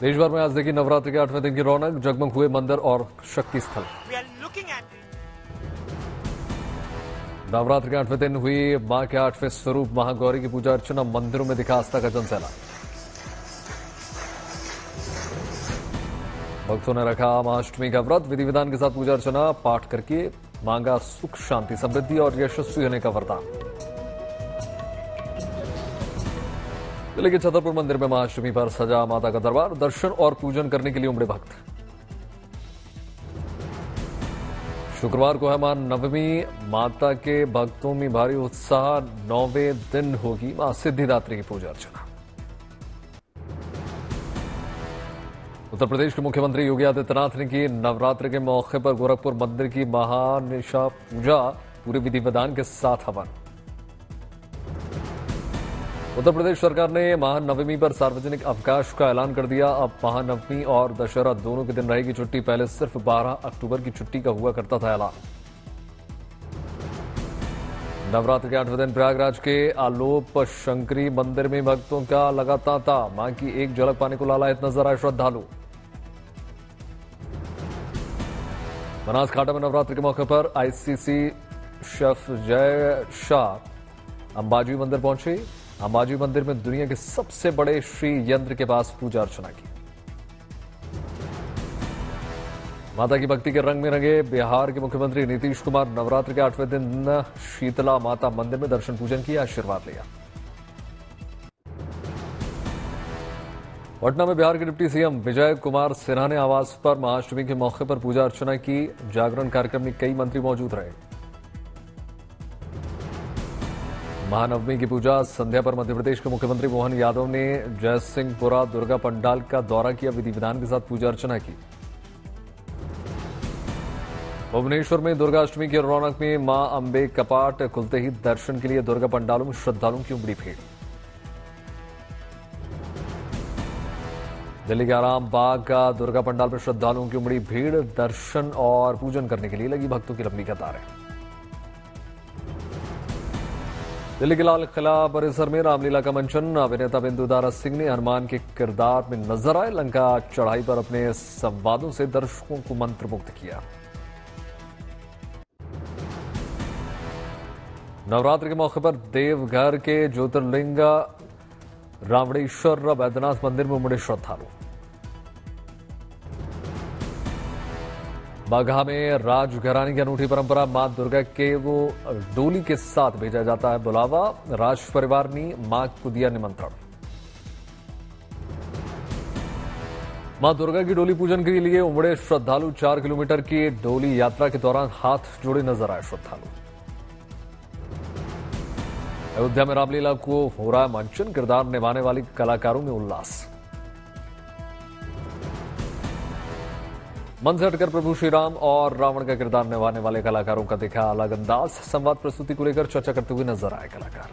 देश भर में आज देखी नवरात्रि के 8वें दिन की रौनक, जगमग हुए मंदिर और शक्ति स्थल। नवरात्रि के 8वें दिन हुई मां के 8वें स्वरूप महागौरी की पूजा अर्चना, मंदिरों में दिखा आस्था का जनसैलाब। भक्तों ने रखा महाअष्टमी का व्रत, विधि विधान के साथ पूजा अर्चना पाठ करके मांगा सुख शांति समृद्धि और यशस्वी होने का वरदान। दिल्ली के छतरपुर मंदिर में महाअष्टमी पर सजा माता का दरबार, दर्शन और पूजन करने के लिए उमड़े भक्त। शुक्रवार को है मां नवमी, माता के भक्तों में भारी उत्साह, 9वें दिन होगी मां सिद्धिदात्री की पूजा अर्चना। उत्तर प्रदेश के मुख्यमंत्री योगी आदित्यनाथ ने की नवरात्रि के मौके पर गोरखपुर मंदिर की महानिशा पूजा, पूरे विधि विधान के साथ हवन। उत्तर प्रदेश सरकार ने महानवमी पर सार्वजनिक अवकाश का ऐलान कर दिया। अब महानवमी और दशहरा दोनों के दिन रहेगी छुट्टी, पहले सिर्फ 12 अक्टूबर की छुट्टी का हुआ करता था ऐलान। नवरात्र के 8वें दिन प्रयागराज के आलोप शंकरी मंदिर में भक्तों का लगा तांता, मां की एक झलक पाने को लालायत नजर आए श्रद्धालु। बनासकांठा में नवरात्र के मौके पर आईसीसी शेफ जय शाह अंबाजी मंदिर पहुंचे। अंबाजी मंदिर में दुनिया के सबसे बड़े श्री यंत्र के पास पूजा अर्चना की। माता की भक्ति के रंग में रंगे बिहार के मुख्यमंत्री नीतीश कुमार, नवरात्र के 8वें दिन शीतला माता मंदिर में दर्शन पूजन किया, आशीर्वाद लिया। पटना में बिहार के डिप्टी सीएम विजय कुमार सिन्हा ने आवास पर महाअष्टमी के मौके पर पूजा अर्चना की। जागरण कार्यक्रम में कई मंत्री मौजूद रहे। महानवमी की पूजा संध्या पर मध्य प्रदेश के मुख्यमंत्री मोहन यादव ने जयसिंहपुरा दुर्गा पंडाल का दौरा किया, विधि विधान के साथ पूजा अर्चना की। भुवनेश्वर में दुर्गाष्टमी की रौनक में मां अंबे कपाट खुलते ही दर्शन के लिए दुर्गा पंडालों में श्रद्धालुओं की उमड़ी भीड़। दिल्ली के आराम बाग का दुर्गा पंडाल पर श्रद्धालुओं की उमड़ी भीड़, दर्शन और पूजन करने के लिए लगी भक्तों की लंबी कतारें। दिल्ली के लाल किला परिसर में रामलीला का मंचन, अभिनेता बिंदुदारा सिंह ने हनुमान के किरदार में नजर आए। लंका चढ़ाई पर अपने संवादों से दर्शकों को मंत्रमुग्ध किया। नवरात्र के मौके पर देवघर के ज्योतिर्लिंग रावणेश्वर बैद्यनाथ मंदिर में उमड़े श्रद्धालु। बाघा में राजघराने की अनूठी परंपरा, मां दुर्गा के वो डोली के साथ भेजा जाता है बुलावा, राज परिवार ने मां को दिया निमंत्रण। मां दुर्गा की डोली पूजन के लिए उमड़े श्रद्धालु, 4 किलोमीटर की डोली यात्रा के दौरान हाथ जोड़े नजर आए श्रद्धालु। अयोध्या में रामलीला को हो रहा मंचन, किरदार निभाने वाले कलाकारों में उल्लास। मन से हटकर प्रभु श्री राम और रावण का किरदार निभाने वाले कलाकारों का दिखा अलग अंदाज, संवाद प्रस्तुति को लेकर चर्चा करते हुए नजर आए कलाकार।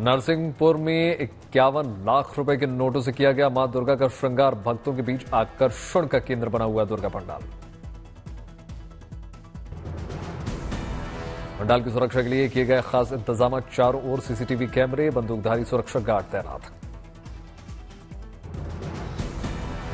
नरसिंहपुर में 51 लाख रुपए के नोटों से किया गया मां दुर्गा का श्रृंगार, भक्तों के बीच आकर्षण का केंद्र बना हुआ दुर्गा पंडाल। पंडाल की सुरक्षा के लिए किए गए खास इंतजाम, चारों ओर सीसीटीवी कैमरे, बंदूकधारी सुरक्षा गार्ड तैनात।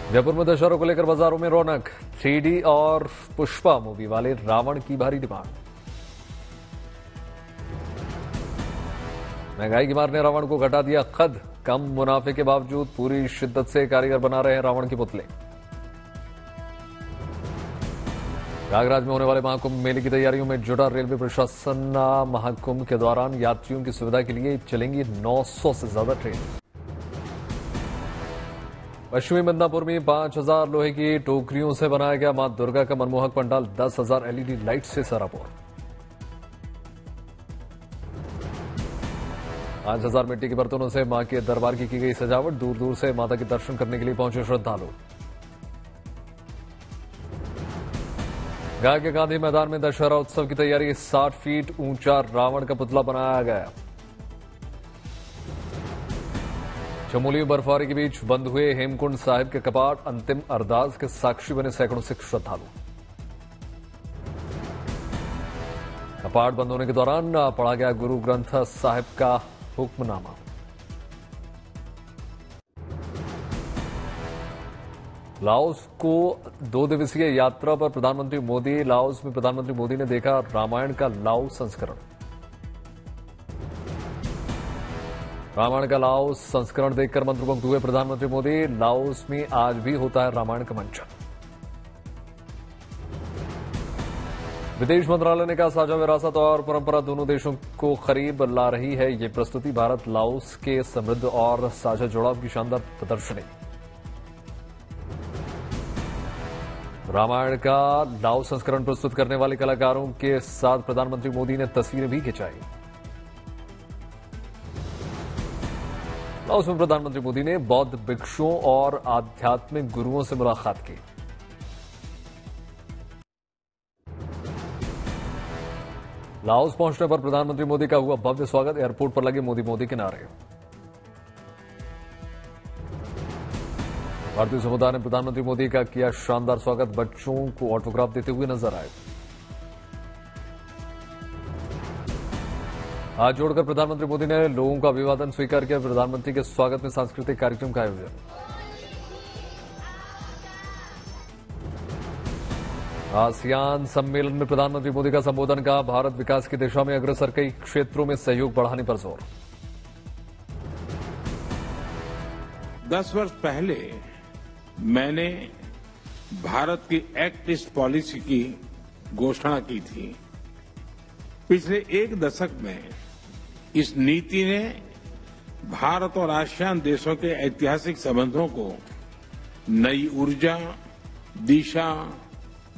जयपुर में दशहरा को लेकर बाजारों में रौनक, 3D और पुष्पा मूवी वाले रावण की भारी डिमांड। महंगाई की मार ने रावण को घटा दिया कद, कम मुनाफे के बावजूद पूरी शिद्दत से कारीगर बना रहे हैं रावण के पुतले। प्रयागराज में होने वाले महाकुंभ मेले की तैयारियों में जुटा रेलवे प्रशासन। महाकुंभ के दौरान यात्रियों की सुविधा के लिए चलेंगी 900 से ज्यादा ट्रेन। पश्चिमी मिदनापुर में 5000 लोहे की टोकरियों से बनाया गया मां दुर्गा का मनमोहक पंडाल, 10,000 LED लाइट से सराबोर। 5000 मिट्टी के बर्तनों से मां के दरबार की गई सजावट, दूर दूर से माता के दर्शन करने के लिए पहुंचे श्रद्धालु। गया के गांधी मैदान में दशहरा उत्सव की तैयारी, 60 फीट ऊंचा रावण का पुतला बनाया गया। चमोली में बर्फबारी के बीच बंद हुए हेमकुंड साहिब के कपाट, अंतिम अरदास के साक्षी बने सैकड़ों सिख श्रद्धालु। कपाट बंद होने के दौरान पढ़ा गया गुरु ग्रंथ साहिब का हुक्मनामा। लाओस को 2 दिवसीय यात्रा पर प्रधानमंत्री मोदी। लाओस में प्रधानमंत्री मोदी ने देखा रामायण का लाओ संस्करण। रामायण का लाओस संस्करण देखकर मंत्रमुग्ध हुए प्रधानमंत्री मोदी। लाओस में आज भी होता है रामायण का मंचन। विदेश मंत्रालय ने कहा साझा विरासत और परंपरा दोनों देशों को करीब ला रही है। ये प्रस्तुति भारत लाओस के समृद्ध और साझा जुड़ाव की शानदार प्रदर्शनी। रामायण का लाओ संस्करण प्रस्तुत करने वाले कलाकारों के साथ प्रधानमंत्री मोदी ने तस्वीरें भी खिंचाई। लाओस में प्रधानमंत्री मोदी ने बौद्ध भिक्षुओं और आध्यात्मिक गुरुओं से मुलाकात की। लाओस पहुंचने पर प्रधानमंत्री मोदी का हुआ भव्य स्वागत। एयरपोर्ट पर लगे मोदी मोदी के नारे। भारतीय समुदाय ने प्रधानमंत्री मोदी का किया शानदार स्वागत। बच्चों को ऑटोग्राफ देते हुए नजर आए। हाथ जोड़कर प्रधानमंत्री मोदी ने लोगों का अभिवादन स्वीकार किया। प्रधानमंत्री के स्वागत में सांस्कृतिक कार्यक्रम का आयोजन। आसियान सम्मेलन में प्रधानमंत्री मोदी का संबोधन। कहा भारत विकास की दिशा में अग्रसर, कई क्षेत्रों में सहयोग बढ़ाने पर जोर। 10 वर्ष पहले मैंने भारत की एक्ट ईस्ट पॉलिसी की घोषणा की थी। पिछले 1 दशक में इस नीति ने भारत और आसियान देशों के ऐतिहासिक संबंधों को नई ऊर्जा, दिशा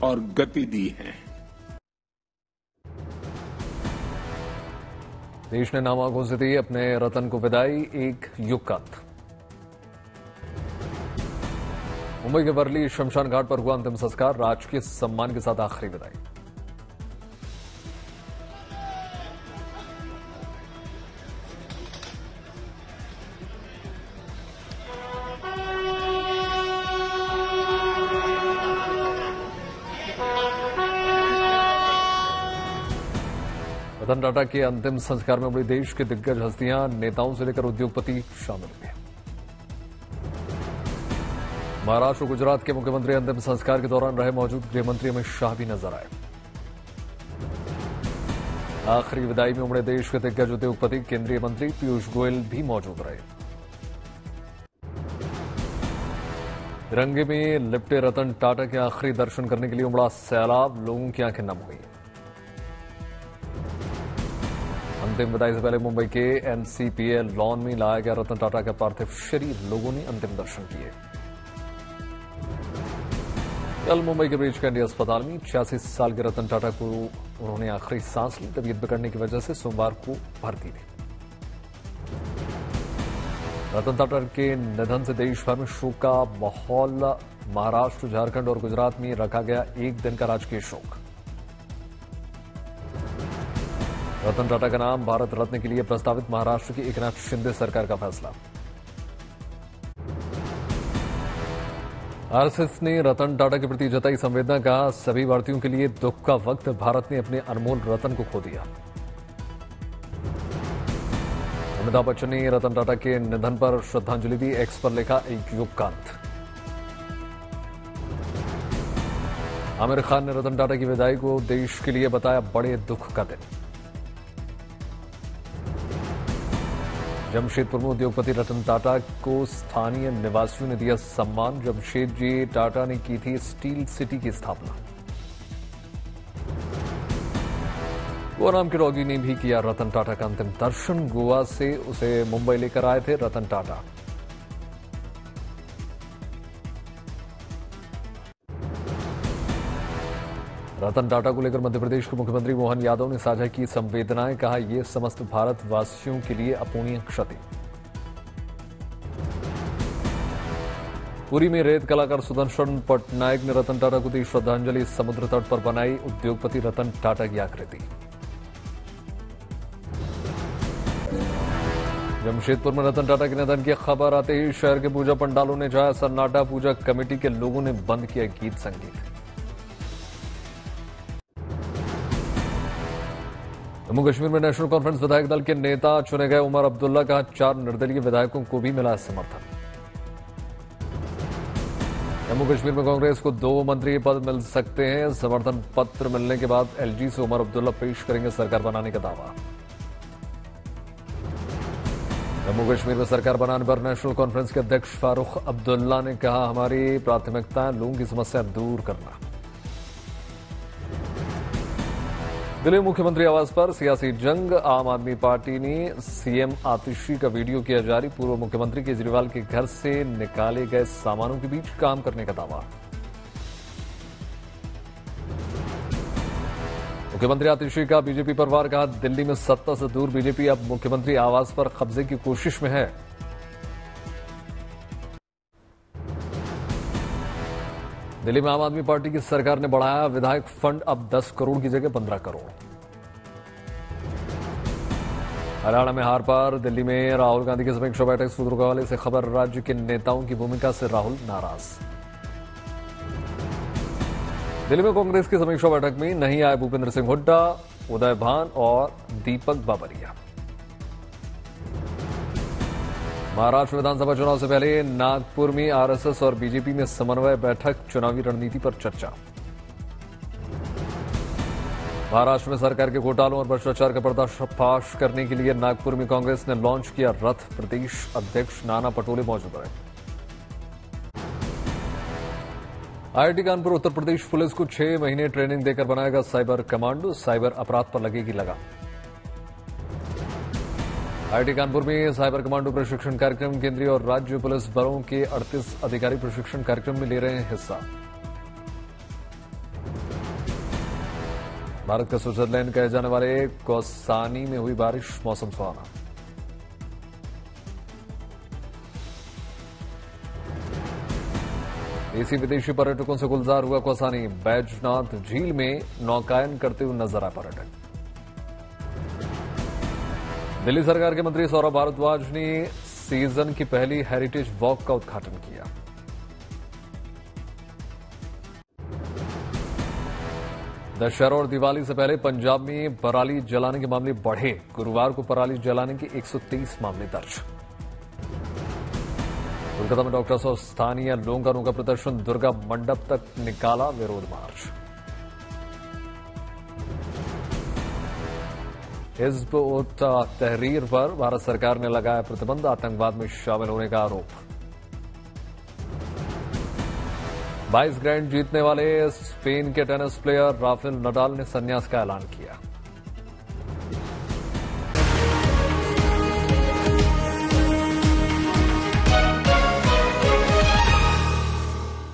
और गति दी है। देश ने नामांकों से दी अपने रतन को विदाई। एक युग का अंत। मुंबई के वर्ली शमशान घाट पर हुआ अंतिम संस्कार। राजकीय सम्मान के साथ आखिरी विदाई। रतन टाटा के अंतिम संस्कार में उमड़ी देश के दिग्गज हस्तियां, नेताओं से लेकर उद्योगपति शामिल हुए। महाराष्ट्र और गुजरात के मुख्यमंत्री अंतिम संस्कार के दौरान रहे मौजूद। गृहमंत्री अमित शाह भी नजर आए। आखिरी विदाई में उमड़े देश के दिग्गज उद्योगपति। केंद्रीय मंत्री पीयूष गोयल भी मौजूद रहे। तिरंगे में लिपटे रतन टाटा के आखिरी दर्शन करने के लिए उमड़ा सैलाब। लोगों की आंखें नम हुई। अंतिम विदाई से पहले मुंबई के एनसीपीएल लॉन में लाया गया रतन टाटा का पार्थिव शरीर। लोगों ने अंतिम दर्शन किए। कल मुंबई के ब्रीच कैंडी अस्पताल में 86 साल के रतन टाटा को उन्होंने आखिरी सांस ली। तबीयत बिगड़ने की वजह से सोमवार को भर्ती दी। रतन टाटा के निधन से देश भर में शोक का माहौल। महाराष्ट्र, झारखंड और गुजरात में रखा गया 1 दिन का राजकीय शोक। रतन टाटा का नाम भारत रत्न के लिए प्रस्तावित। महाराष्ट्र की एकनाथ शिंदे सरकार का फैसला। आरएसएस ने रतन टाटा के प्रति जताई संवेदना। कहा सभी भारतीयों के लिए दुख का वक्त। भारत ने अपने अनमोल रतन को खो दिया। अमिताभ बच्चन ने रतन टाटा के निधन पर श्रद्धांजलि दी। एक्स पर लिखा एक युग का अंत। आमिर खान ने रतन टाटा की विदाई को देश के लिए बताया बड़े दुख का दिन। जमशेदपुर में उद्योगपति रतन टाटा को स्थानीय निवासियों ने दिया सम्मान। जमशेदजी टाटा ने की थी स्टील सिटी की स्थापना। गोवा नाम के डॉगी ने भी किया रतन टाटा का अंतिम दर्शन। गोवा से उसे मुंबई लेकर आए थे रतन टाटा। रतन टाटा को लेकर मध्य प्रदेश के मुख्यमंत्री मोहन यादव ने साझा की संवेदनाएं। कहा यह समस्त भारतवासियों के लिए अपूरणीय क्षति। पुरी में रेत कलाकार सुदर्शन पटनायक ने रतन टाटा को दी श्रद्धांजलि। समुद्र तट पर बनाई उद्योगपति रतन टाटा की आकृति। जमशेदपुर में रतन टाटा के निधन की खबर आते ही शहर के पूजा पंडालों ने जाया सन्नाटा। पूजा कमेटी के लोगों ने बंद किया गीत संगीत। जम्मू कश्मीर में नेशनल कॉन्फ्रेंस विधायक दल के नेता चुने गए उमर अब्दुल्ला का 4 निर्दलीय विधायकों को भी मिला समर्थन। जम्मू कश्मीर में कांग्रेस को 2 मंत्री पद मिल सकते हैं। समर्थन पत्र मिलने के बाद एलजी से उमर अब्दुल्ला पेश करेंगे सरकार बनाने का दावा। जम्मू कश्मीर में सरकार बनाने पर नेशनल कॉन्फ्रेंस के अध्यक्ष फारूक अब्दुल्ला ने कहा, हमारी प्राथमिकता लोगों की समस्या दूर करना। दिल्ली मुख्यमंत्री आवास पर सियासी जंग। आम आदमी पार्टी ने सीएम आतिशी का वीडियो किया जारी। पूर्व मुख्यमंत्री केजरीवाल के घर से निकाले गए सामानों के बीच काम करने का दावा। मुख्यमंत्री आतिशी का बीजेपी पर वार। कहा, दिल्ली में सत्ता से दूर बीजेपी अब मुख्यमंत्री आवास पर कब्जे की कोशिश में है। दिल्ली में आम आदमी पार्टी की सरकार ने बढ़ाया विधायक फंड, अब 10 करोड़ की जगह 15 करोड़। हरियाणा में हार पर दिल्ली में राहुल गांधी की समीक्षा बैठक। सूत्रों के हवाले से खबर, राज्य के नेताओं की भूमिका से राहुल नाराज। दिल्ली में कांग्रेस की समीक्षा बैठक में नहीं आए भूपेंद्र सिंह हुड्डा, उदय भान और दीपक बाबरिया। महाराष्ट्र विधानसभा चुनाव से पहले नागपुर में आरएसएस और बीजेपी में समन्वय बैठक। चुनावी रणनीति पर चर्चा। महाराष्ट्र में सरकार के घोटालों और भ्रष्टाचार का पर्दाफाश करने के लिए नागपुर में कांग्रेस ने लॉन्च किया रथ। प्रदेश अध्यक्ष नाना पटोले मौजूद रहे। आईआईटी कानपुर उत्तर प्रदेश पुलिस को 6 महीने ट्रेनिंग देकर बनाएगा साइबर कमांडो। साइबर अपराध पर लगेगी लगाम। आईआईटी कानपुर में साइबर कमांडो प्रशिक्षण कार्यक्रम। केंद्रीय और राज्य पुलिस बलों के 38 अधिकारी प्रशिक्षण कार्यक्रम में ले रहे हैं हिस्सा। भारत का स्विट्जरलैंड कहे जाने वाले कौसानी में हुई बारिश। मौसम सुहाना। देसी विदेशी पर्यटकों से गुलजार हुआ कौसानी। बैजनाथ झील में नौकायन करते हुए नजर आए पर्यटक। दिल्ली सरकार के मंत्री सौरभ भारद्वाज ने सीजन की पहली हेरिटेज वॉक का उद्घाटन किया। दशहरा और दिवाली से पहले पंजाब में पराली जलाने के मामले बढ़े। गुरुवार को पराली जलाने के 130 मामले दर्ज। कोलकाता में डॉक्टर्स और स्थानीय लोगों का अनोखा प्रदर्शन। दुर्गा मंडप तक निकाला विरोध मार्च। हिज़्ब उत तहरीर पर भारत सरकार ने लगाया प्रतिबंध। आतंकवाद में शामिल होने का आरोप। 22 ग्रैंड जीतने वाले स्पेन के टेनिस प्लेयर राफेल नडाल ने संन्यास का ऐलान किया।